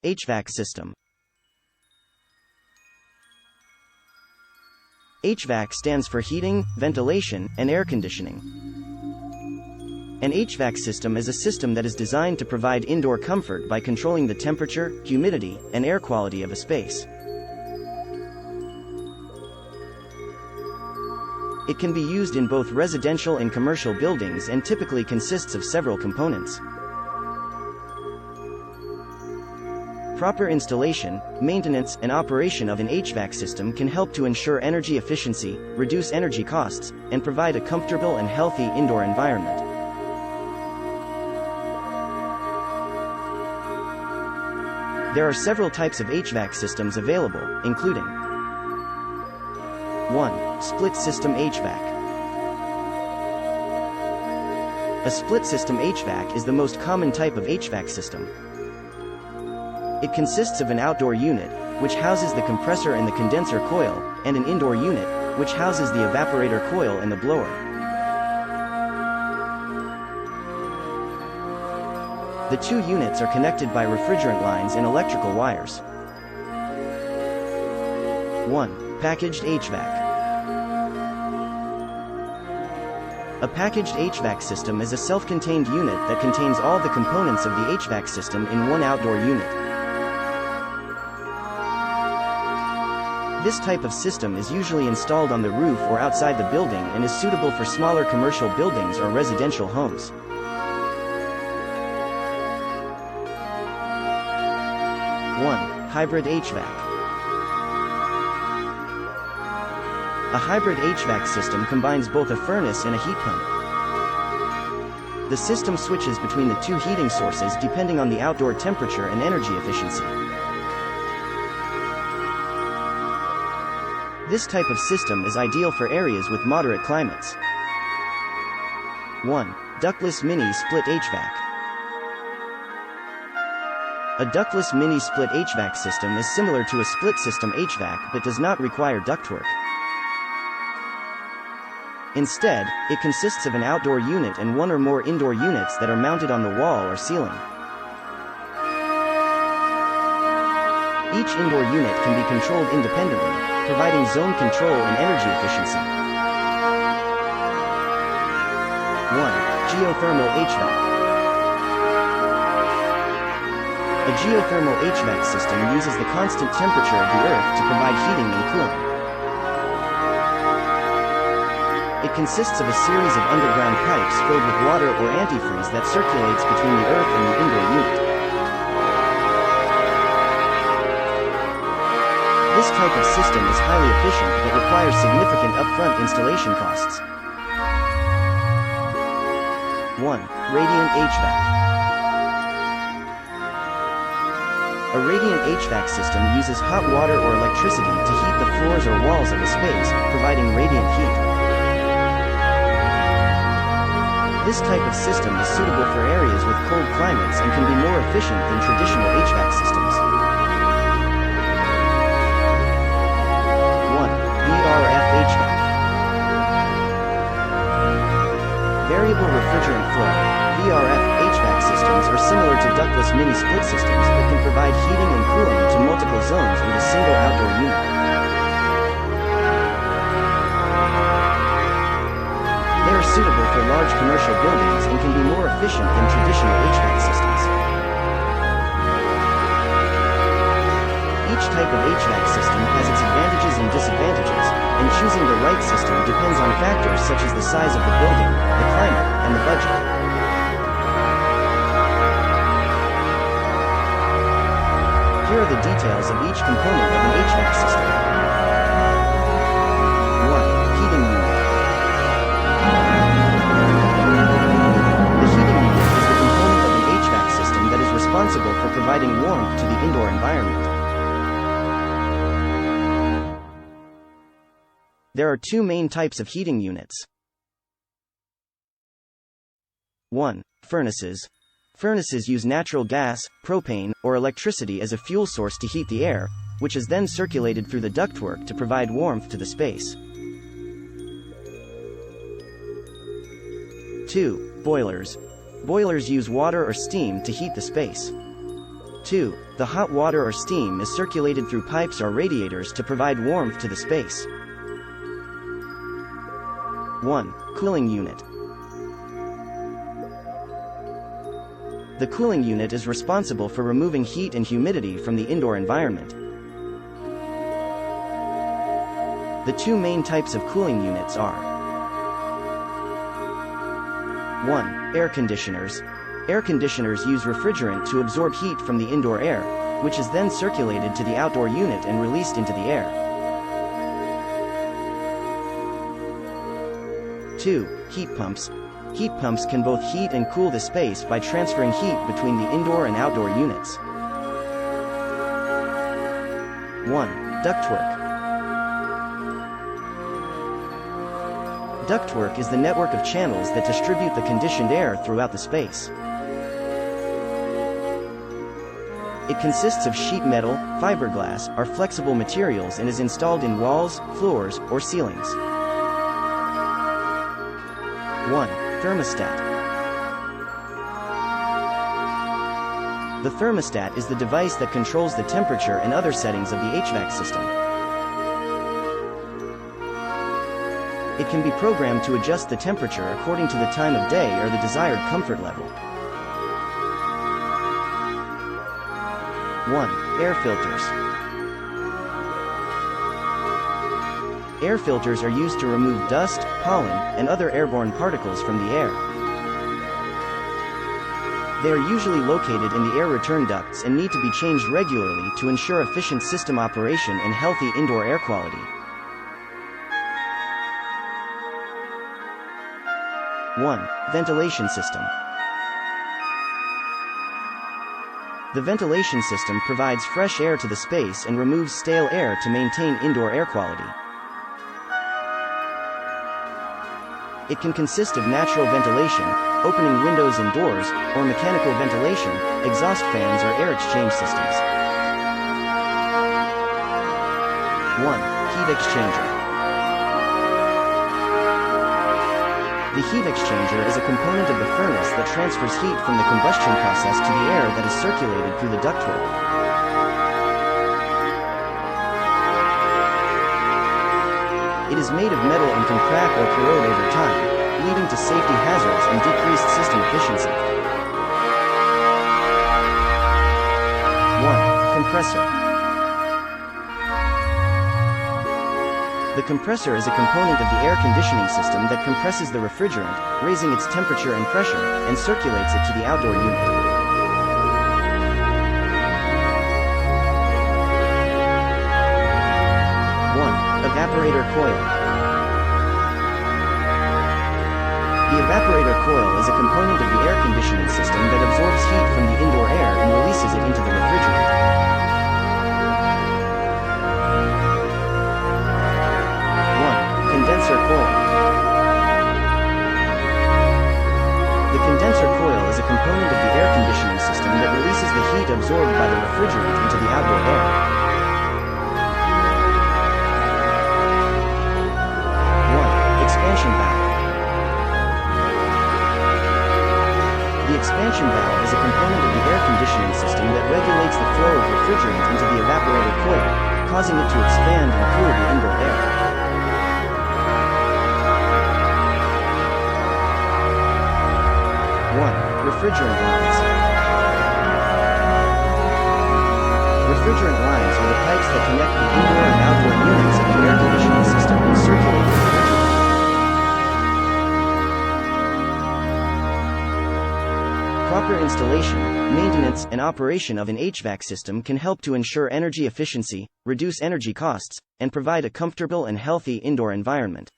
HVAC system. HVAC stands for heating, ventilation, and air conditioning. An HVAC system is a system that is designed to provide indoor comfort by controlling the temperature, humidity, and air quality of a space. It can be used in both residential and commercial buildings and typically consists of several components. Proper installation, maintenance, and operation of an HVAC system can help to ensure energy efficiency, reduce energy costs, and provide a comfortable and healthy indoor environment. There are several types of HVAC systems available, including 1. Split system HVAC. A split system HVAC is the most common type of HVAC system. It consists of an outdoor unit, which houses the compressor and the condenser coil, and an indoor unit, which houses the evaporator coil and the blower. The two units are connected by refrigerant lines and electrical wires. 1. Packaged HVAC. A packaged HVAC system is a self-contained unit that contains all the components of the HVAC system in one outdoor unit. This type of system is usually installed on the roof or outside the building and is suitable for smaller commercial buildings or residential homes. 1. Hybrid HVAC. A hybrid HVAC system combines both a furnace and a heat pump. The system switches between the two heating sources depending on the outdoor temperature and energy efficiency. This type of system is ideal for areas with moderate climates. 1. Ductless mini split HVAC. A ductless mini split HVAC system is similar to a split system HVAC but does not require ductwork. Instead, it consists of an outdoor unit and one or more indoor units that are mounted on the wall or ceiling. Each indoor unit can be controlled independently, providing zone control and energy efficiency. 1. Geothermal HVAC. A geothermal HVAC system uses the constant temperature of the earth to provide heating and cooling. It consists of a series of underground pipes filled with water or antifreeze that circulates between the earth and the indoor unit. This type of system is highly efficient but requires significant upfront installation costs. 1. Radiant HVAC. A radiant HVAC system uses hot water or electricity to heat the floors or walls of a space, providing radiant heat. This type of system is suitable for areas with cold climates and can be more efficient than traditional HVAC systems. 1. VRF HVAC. Variable refrigerant flow (VRF) HVAC systems are similar to ductless mini-split systems but can provide heating and cooling to multiple zones with a single outdoor unit. They are suitable for large commercial buildings and can be more efficient than traditional HVAC systems. Each type of HVAC system has its advantages and disadvantages, and choosing the right system depends on factors such as the size of the building, the climate, and the budget. Here are the details of each component of an HVAC system. 1. Heating unit. The heating unit is the component of an HVAC system that is responsible for providing warmth to the indoor environment. There are two main types of heating units. 1. Furnaces. Furnaces use natural gas, propane, or electricity as a fuel source to heat the air, which is then circulated through the ductwork to provide warmth to the space. 2. Boilers. Boilers use water or steam to heat the space. 2. The hot water or steam is circulated through pipes or radiators to provide warmth to the space. 1. Cooling unit. The cooling unit is responsible for removing heat and humidity from the indoor environment. The two main types of cooling units are 1. Air conditioners. Air conditioners use refrigerant to absorb heat from the indoor air, which is then circulated to the outdoor unit and released into the air. 2. Heat pumps. Heat pumps can both heat and cool the space by transferring heat between the indoor and outdoor units. 1. Ductwork. Ductwork is the network of channels that distribute the conditioned air throughout the space. It consists of sheet metal, fiberglass, or flexible materials and is installed in walls, floors, or ceilings. 1. Thermostat. The thermostat is the device that controls the temperature and other settings of the HVAC system. It can be programmed to adjust the temperature according to the time of day or the desired comfort level. 1. Air filters. Air filters are used to remove dust, pollen, and other airborne particles from the air. They are usually located in the air return ducts and need to be changed regularly to ensure efficient system operation and healthy indoor air quality. 1. Ventilation system. The ventilation system provides fresh air to the space and removes stale air to maintain indoor air quality. It can consist of natural ventilation, opening windows and doors, or mechanical ventilation, exhaust fans or air exchange systems. 1. Heat exchanger. The heat exchanger is a component of the furnace that transfers heat from the combustion process to the air that is circulated through the ductwork. It is made of metal and can crack or corrode over time, leading to safety hazards and decreased system efficiency. 1. Compressor. The compressor is a component of the air conditioning system that compresses the refrigerant, raising its temperature and pressure, and circulates it to the outdoor unit. 1. Evaporator coil. The evaporator coil is a component of the air conditioning system that absorbs heat from the indoor air and releases it into the refrigerant. 1. Condenser coil. The condenser coil is a component of the air conditioning system that releases the heat absorbed by the refrigerant into the outdoor air. 1. Expansion valve. The expansion valve is a component of the air conditioning system that regulates the flow of refrigerant into the evaporator coil, causing it to expand and cool the indoor air. 1. Refrigerant lines. Refrigerant lines are the pipes that connect the indoor and outdoor units of the air conditioning system and circulate the refrigerant. Proper installation, maintenance, and operation of an HVAC system can help to ensure energy efficiency, reduce energy costs, and provide a comfortable and healthy indoor environment.